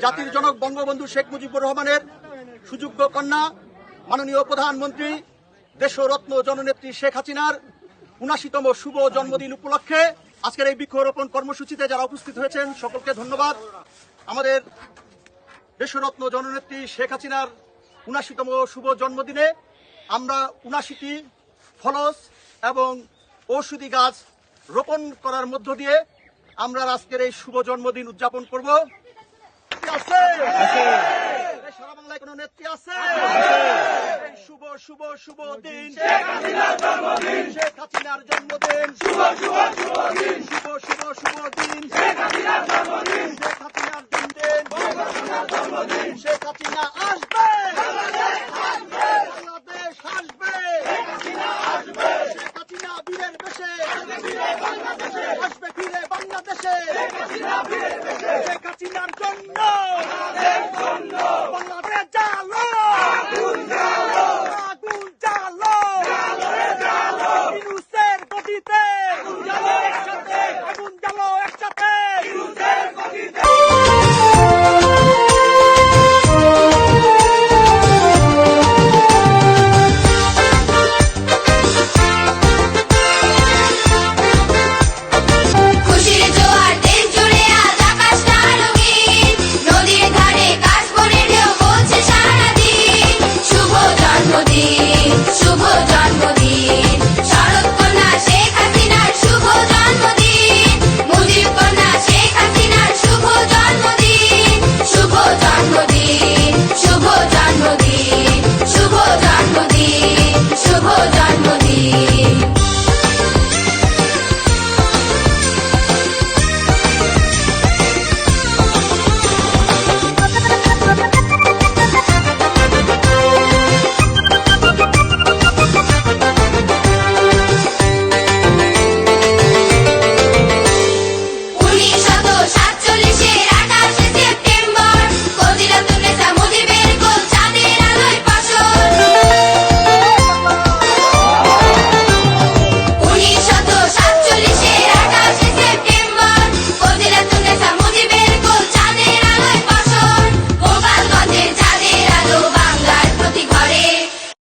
জাতির জনক বঙ্গবন্ধু শেখ মুজিবুর রহমানের সুযোগ্য কন্যা মাননীয় প্রধানমন্ত্রী দেশরত্ন জননেত্রী শেখ হাসিনার ৭৯তম শুভ জন্মদিন উপলক্ষে আজকের এই বৃক্ষরোপণ কর্মসূচিতে যারা উপস্থিত হয়েছেন সকলকে ধন্যবাদ। আমাদের দেশরত্ন জননেত্রী শেখ হাসিনার ৭৯তম শুভ জন্মদিনে আমরা ৭৯টি ফলস এবং ঔষধি গাছ রোপণ করার মধ্য দিয়ে আমরা আজকের এই শুভ জন্মদিন উদযাপন করব। সারা বাংলায় কোন নেত্রী আছে? এই শুভ শুভ শুভ দিন শেখ হাসিনার জন্মদিন, শেখ হাসিনার জন্মদিন, শুভ শুভ শুভ দিন, শুভ শুভ শুভ দিন শেখ হাসিনার জন্মদিন, শেখ হাসিনার জন্মদিন, জন্মদিন শেখ হাসিনা আসবে, বাংলাদেশ আসবে, শেখ হাসিনা আসবে, শেখ হাসিনা বীরের বেশে আসবে ফিরে বাংলাদেশে, শেখ হাসিনা বীরের বেশে, শেখ হাসিনার জন্য